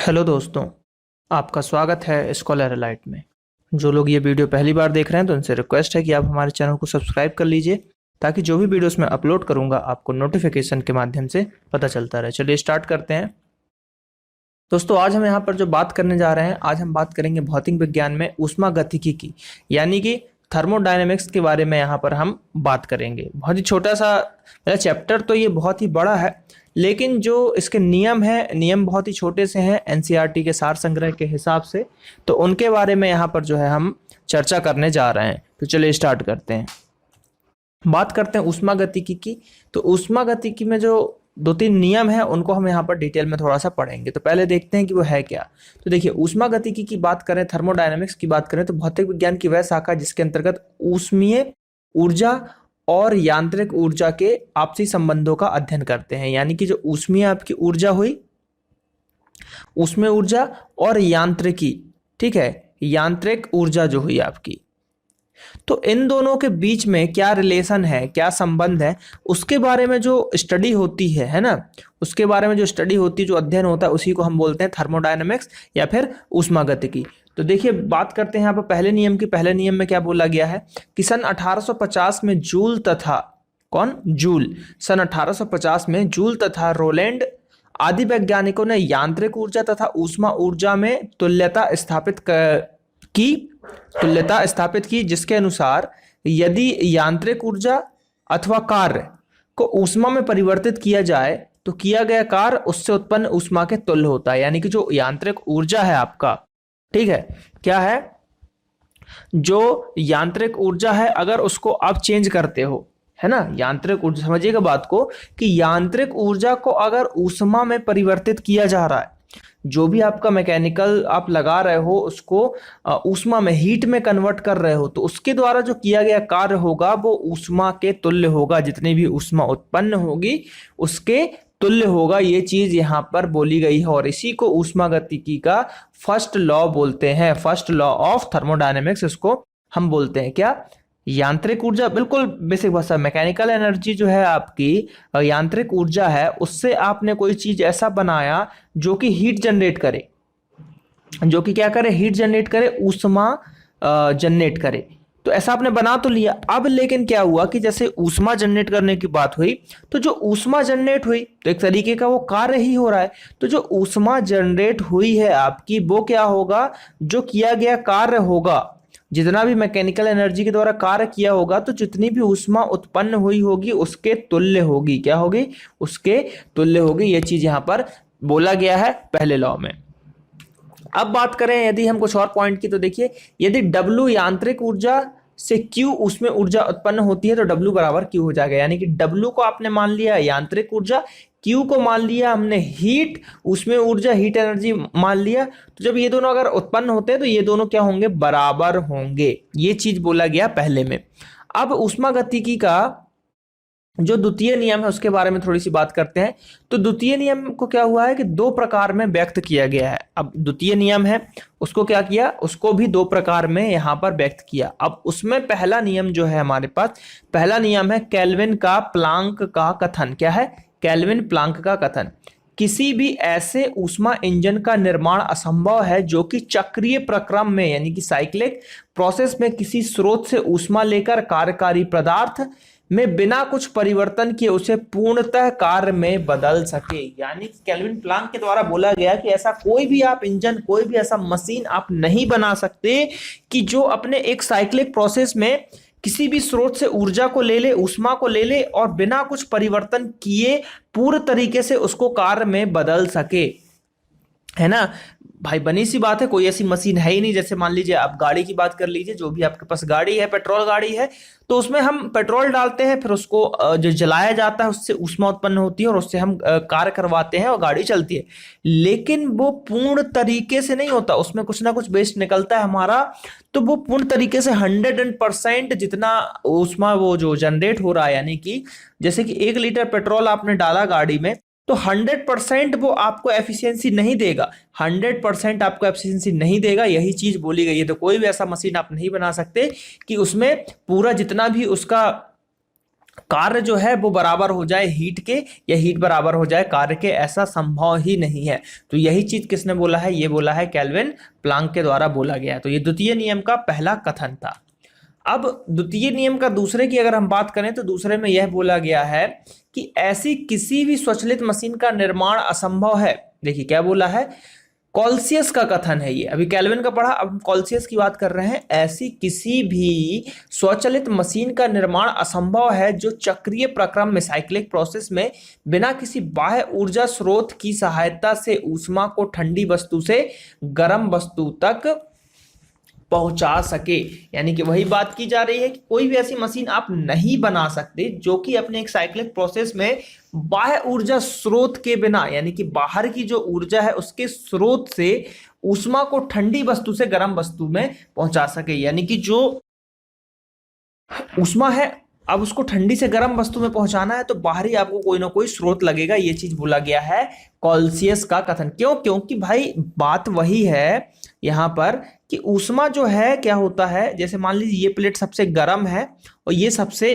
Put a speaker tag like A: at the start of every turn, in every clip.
A: Hello दोस्तों, आपका स्वागत है स्कॉलर एलाइट में। जो लोग ये वीडियो पहली बार देख रहे हैं तो उनसे रिक्वेस्ट है कि आप हमारे चैनल को सब्सक्राइब कर लीजिए ताकि जो भी वीडियोस मैं अपलोड करूंगा आपको नोटिफिकेशन के माध्यम से पता चलता रहे। चलिए स्टार्ट करते हैं। दोस्तों, आज हम यहाँ पर जो बात करने जा रहे हैं, आज हम बात करेंगे भौतिक विज्ञान में ऊष्मागतिकी की, यानी कि थर्मोडायनेमिक्स के बारे में यहाँ पर हम बात करेंगे। बहुत ही छोटा सा मेरा चैप्टर, तो ये बहुत ही बड़ा है, लेकिन जो इसके नियम है, नियम बहुत ही छोटे से हैं एनसीईआरटी के सार संग्रह के हिसाब से, तो उनके बारे में यहाँ पर जो है हम चर्चा करने जा रहे हैं। तो चलिए स्टार्ट करते हैं। बात करते हैं ऊष्मागतिकी की। तो ऊष्मागतिकी में जो दो तीन नियम है उनको हम यहाँ पर डिटेल में थोड़ा सा पढ़ेंगे। तो पहले देखते हैं कि वो है क्या। तो देखिए, ऊष्मागतिकी की बात करें, थर्मोडायनेमिक्स की बात करें, तो भौतिक विज्ञान की वह शाखा जिसके अंतर्गत ऊष्मीय ऊर्जा और यांत्रिक ऊर्जा के आपसी संबंधों का अध्ययन करते हैं। यानी कि जो ऊष्मीय आपकी ऊर्जा हुई, ऊष्मीय ऊर्जा और यांत्रिकी, ठीक है, यांत्रिक ऊर्जा जो हुई आपकी, तो इन दोनों के बीच में क्या रिलेशन है, क्या संबंध है, उसके बारे में जो स्टडी होती है ना, उसके बारे में जो स्टडी होती है, जो अध्ययन होता है, उसी को हम बोलते हैं थर्मोडायनेमिक्स या फिर ऊष्मागतिकी। तो देखिए, बात करते हैं यहाँ पर पहले नियम की। पहले नियम में क्या बोला गया है कि सन 1850 में जूल तथा सन 1850 में जूल तथा रोलैंड आदि वैज्ञानिकों ने यांत्रिक ऊर्जा तथा ऊष्मा ऊर्जा में तुल्यता स्थापित की, जिसके अनुसार यदि यांत्रिक ऊर्जा अथवा कार्य को ऊष्मा में परिवर्तित किया जाए तो किया गया कार्य उससे उत्पन्न ऊष्मा के तुल्य होता है। यानी कि जो यांत्रिक ऊर्जा है आपका, ठीक है, क्या है, जो यांत्रिक ऊर्जा है, अगर उसको आप चेंज करते हो, है ना, यांत्रिक ऊर्जा, समझिएगा बात को, कि यांत्रिक ऊर्जा को अगर ऊष्मा में परिवर्तित किया जा रहा है, जो भी आपका मैकेनिकल आप लगा रहे हो उसको ऊष्मा में, हीट में कन्वर्ट कर रहे हो, तो उसके द्वारा जो किया गया कार्य होगा वो ऊष्मा के तुल्य होगा। जितनी भी ऊष्मा उत्पन्न होगी उसके तुल्य होगा। ये चीज यहाँ पर बोली गई है और इसी को ऊष्मागतिकी का फर्स्ट लॉ बोलते हैं। फर्स्ट लॉ ऑफ थर्मोडायनेमिक्स इसको हम बोलते हैं। क्या? यांत्रिक ऊर्जा, बिल्कुल बेसिक भाषा, मैकेनिकल एनर्जी जो है आपकी, यांत्रिक ऊर्जा है, उससे आपने कोई चीज ऐसा बनाया जो कि हीट जनरेट करे, जो कि क्या करे, हीट जनरेट करे, ऊष्मा जनरेट करे। तो ऐसा आपने बना तो लिया। अब लेकिन क्या हुआ कि जैसे ऊष्मा जनरेट करने की बात हुई, तो जो ऊष्मा जनरेट हुई तो एक तरीके का वो कार्य ही हो रहा है। तो जो ऊष्मा जनरेट हुई है आपकी, वो क्या होगा, जो किया गया कार्य होगा, जितना भी मैकेनिकल एनर्जी के द्वारा कार्य किया होगा, तो जितनी भी ऊष्मा उत्पन्न हुई होगी उसके तुल्य होगी। क्या होगी? उसके तुल्य होगी। ये चीज यहां पर बोला गया है पहले लॉ में। अब बात करें यदि हम कुछ और पॉइंट की, तो देखिए, यदि W यांत्रिक ऊर्जा से Q उसमें ऊर्जा उत्पन्न होती है तो W बराबर Q हो जाएगा। यानी कि W को आपने मान लिया यांत्रिक ऊर्जा, Q को मान लिया हमने हीट, उसमें ऊर्जा, हीट एनर्जी मान लिया। तो जब ये दोनों अगर उत्पन्न होते हैं तो ये दोनों क्या होंगे, बराबर होंगे। ये चीज बोला गया पहले में। अब ऊष्मागतिकी का जो द्वितीय नियम है उसके बारे में थोड़ी सी बात करते हैं। तो द्वितीय नियम को क्या हुआ है कि दो प्रकार में व्यक्त किया गया है। अब द्वितीय नियम है, उसको क्या किया, उसको भी दो प्रकार में यहां पर व्यक्त किया। अब उसमें पहला नियम जो है हमारे पास, पहला नियम है केल्विन का प्लांक का कथन। क्या है? केल्विन प्लांक का कथन। किसी भी ऐसे ऊष्मा इंजन का निर्माण असंभव है जो कि चक्रीय प्रक्रम में, यानी कि साइक्लिक प्रोसेस में, किसी स्रोत से ऊष्मा लेकर कार्यकारी पदार्थ में बिना कुछ परिवर्तन किए उसे पूर्णतः कार्य में बदल सके। यानी केल्विन प्लांक के द्वारा बोला गया कि ऐसा कोई भी आप इंजन, कोई भी ऐसा मशीन आप नहीं बना सकते कि जो अपने एक साइक्लिक प्रोसेस में किसी भी स्रोत से ऊर्जा को ले ले, ऊष्मा को ले ले और बिना कुछ परिवर्तन किए पूर्ण तरीके से उसको कार्य में बदल सके। है ना भाई, बनी सी बात है, कोई ऐसी मशीन है ही नहीं। जैसे मान लीजिए आप गाड़ी की बात कर लीजिए, जो भी आपके पास गाड़ी है, पेट्रोल गाड़ी है, तो उसमें हम पेट्रोल डालते हैं, फिर उसको जो जलाया जाता है उससे ऊष्मा उत्पन्न होती है और उससे हम कार्य करवाते हैं और गाड़ी चलती है। लेकिन वो पूर्ण तरीके से नहीं होता, उसमें कुछ ना कुछ वेस्ट निकलता है हमारा। तो वो पूर्ण तरीके से 100% जितना ऊष्मा वो जो जनरेट हो रहा है, यानी कि जैसे कि 1 लीटर पेट्रोल आपने डाला गाड़ी में, तो 100% वो आपको एफिशिएंसी नहीं देगा, 100% आपको एफिशिएंसी नहीं देगा। यही चीज बोली गई है। तो कोई भी ऐसा मशीन आप नहीं बना सकते कि उसमें पूरा जितना भी उसका कार्य जो है वो बराबर हो जाए हीट के या हीट बराबर हो जाए कार्य के, ऐसा संभव ही नहीं है। तो यही चीज किसने बोला है? ये बोला है केल्विन प्लांक के द्वारा बोला गया है। तो ये द्वितीय नियम का पहला कथन था। अब द्वितीय नियम का दूसरे की अगर हम बात करें तो दूसरे में यह बोला गया है कि ऐसी किसी भी स्वचालित मशीन का निर्माण असंभव है। देखिए क्या बोला है, कॉल्सियस का कथन है ये, अभी केल्विन का पढ़ा, अब हम कॉल्सियस की बात कर रहे हैं। ऐसी किसी भी स्वचालित मशीन का निर्माण असंभव है जो चक्रीय प्रक्रम में, साइक्लिक प्रोसेस में, बिना किसी बाह्य ऊर्जा स्रोत की सहायता से ऊष्मा को ठंडी वस्तु से गर्म वस्तु तक पहुंचा सके। यानी कि वही बात की जा रही है कि कोई भी ऐसी मशीन आप नहीं बना सकते जो कि अपने एक साइक्लिक प्रोसेस में बाह्य ऊर्जा स्रोत के बिना, यानी कि बाहर की जो ऊर्जा है उसके स्रोत से ऊष्मा को ठंडी वस्तु से गर्म वस्तु में पहुंचा सके। यानी कि जो ऊष्मा है अब उसको ठंडी से गर्म वस्तु में पहुंचाना है तो बाहरी आपको कोई ना कोई स्रोत लगेगा। ये चीज बोला गया है कॉल्सियस का कथन। क्यों? क्योंकि भाई बात वही है यहां पर कि ऊष्मा जो है क्या होता है, जैसे मान लीजिए ये प्लेट सबसे गर्म है और ये सबसे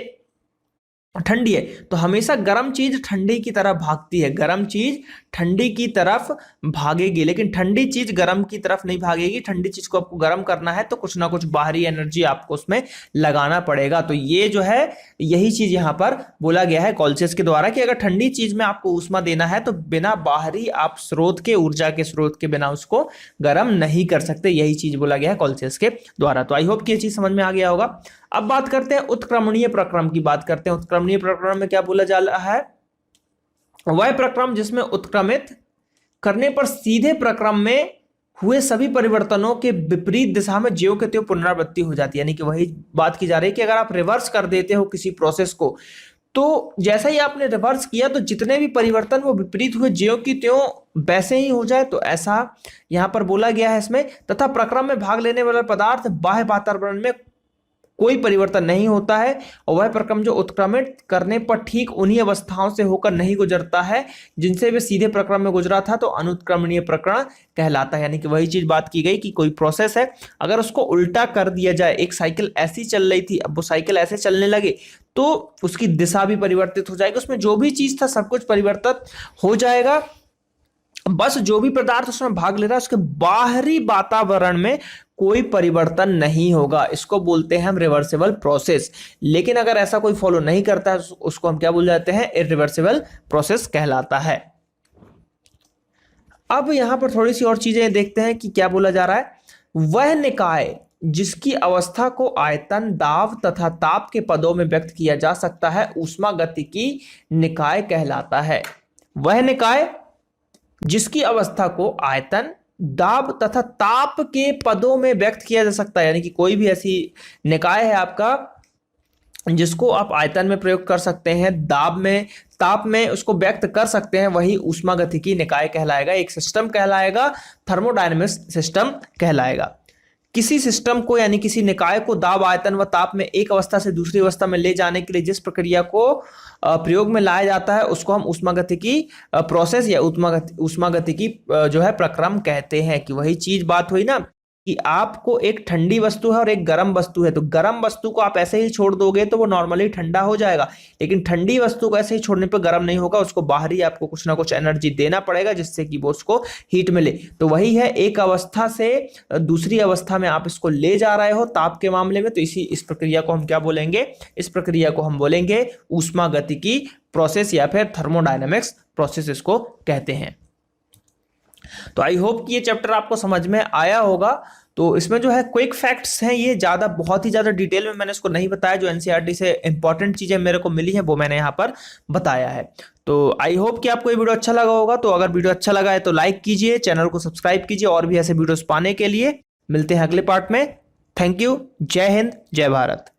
A: ठंडी है, तो हमेशा गर्म चीज ठंडी की तरफ भागती है, गर्म चीज ठंडी की तरफ भागेगी, लेकिन ठंडी चीज गर्म की तरफ नहीं भागेगी। ठंडी चीज को आपको गर्म करना है तो कुछ ना कुछ बाहरी एनर्जी आपको उसमें लगाना पड़ेगा। तो ये जो है यही चीज यहां पर बोला गया है कॉल्सियस के द्वारा कि अगर ठंडी चीज में आपको ऊष्मा देना है तो बिना बाहरी आप स्रोत के, ऊर्जा के स्रोत के बिना उसको गर्म नहीं कर सकते। यही चीज बोला गया है कॉल्सियस के द्वारा। तो आई होप कि ये चीज समझ में आ गया होगा। अब बात करते हैं उत्क्रमणीय प्रक्रम की, बात करते हैं उत्क्रमणीय प्रक्रम में क्या बोला जा रहा है। वह प्रक्रम जिसमें उत्क्रमित करने पर सीधे प्रक्रम में हुए सभी परिवर्तनों के विपरीत दिशा में ज्यों के त्यों पुनरावृत्ति हो जाती है। यानी कि वही बात की जा रही है कि अगर आप रिवर्स कर देते हो किसी प्रोसेस को तो जैसा ही आपने रिवर्स किया तो जितने भी परिवर्तन वो विपरीत हुए ज्यों की त्यों वैसे ही हो जाए, तो ऐसा यहां पर बोला गया है इसमें। तथा प्रक्रम में भाग लेने वाला पदार्थ बाह्य वातावरण में कोई परिवर्तन नहीं होता है और वह प्रक्रम जो उत्क्रमित करने पर ठीक उन्हीं अवस्थाओं से होकर नहीं गुजरता है जिनसे वे सीधे प्रक्रम में गुजरा था, तो अनुत्क्रमणीय प्रकरण कहलाता है। यानी कि वही चीज बात की गई कि कोई प्रोसेस है, अगर उसको उल्टा कर दिया जाए, एक साइकिल ऐसी चल रही थी अब वो साइकिल ऐसे चलने लगे तो उसकी दिशा भी परिवर्तित हो जाएगी, उसमें जो भी चीज था सब कुछ परिवर्तित हो जाएगा। बस जो भी पदार्थ उसमें भाग ले रहा है उसके बाहरी वातावरण में कोई परिवर्तन नहीं होगा। इसको बोलते हैं हम रिवर्सिबल प्रोसेस। लेकिन अगर ऐसा कोई फॉलो नहीं करता है उसको हम क्या बोल जाते हैं? इरिवर्सिबल प्रोसेस कहलाता है। अब यहां पर थोड़ी सी और चीजें देखते हैं कि क्या बोला जा रहा है। वह निकाय जिसकी अवस्था को आयतन, दाब तथा ताप के पदों में व्यक्त किया जा सकता है ऊष्मागतिकी निकाय कहलाता है। वह निकाय जिसकी अवस्था को आयतन, दाब तथा ताप के पदों में व्यक्त किया जा सकता है। यानी कि कोई भी ऐसी निकाय है आपका जिसको आप आयतन में प्रयोग कर सकते हैं, दाब में, ताप में उसको व्यक्त कर सकते हैं, वही ऊष्मागतिकी निकाय कहलाएगा। एक सिस्टम कहलाएगा, थर्मोडायनेमिक्स सिस्टम कहलाएगा। किसी सिस्टम को यानी किसी निकाय को दाब, आयतन व ताप में एक अवस्था से दूसरी अवस्था में ले जाने के लिए जिस प्रक्रिया को प्रयोग में लाया जाता है उसको हम ऊष्मागतिकी प्रोसेस या ऊष्मागतिकी जो है प्रक्रम कहते हैं। कि वही चीज बात हुई ना कि आपको एक ठंडी वस्तु है और एक गर्म वस्तु है, तो गर्म वस्तु को आप ऐसे ही छोड़ दोगे तो वो नॉर्मली ठंडा हो जाएगा, लेकिन ठंडी वस्तु को ऐसे ही छोड़ने पर गर्म नहीं होगा, उसको बाहरी आपको कुछ ना कुछ एनर्जी देना पड़ेगा जिससे कि वो उसको हीट मिले। तो वही है, एक अवस्था से दूसरी अवस्था में आप इसको ले जा रहे हो ताप के मामले में, तो इस प्रक्रिया को हम क्या बोलेंगे? इस प्रक्रिया को हम बोलेंगे ऊष्मागतिकी प्रोसेस या फिर थर्मोडायनेमिक्स प्रोसेस इसको कहते हैं। तो आई होप कि ये चैप्टर आपको समझ में आया होगा। तो इसमें जो है क्विक फैक्ट्स हैं, ये बहुत ही ज्यादा डिटेल में मैंने इसको नहीं बताया, जो एनसीईआरटी से इंपॉर्टेंट चीजें मेरे को मिली हैं वो मैंने यहाँ पर बताया है। तो आई होप कि आपको ये वीडियो अच्छा लगा होगा। तो अगर वीडियो अच्छा लगा है तो लाइक कीजिए, चैनल को सब्सक्राइब कीजिए और भी ऐसे वीडियोस पाने के लिए। मिलते हैं अगले पार्ट में। Thank you. जय हिंद, जय भारत।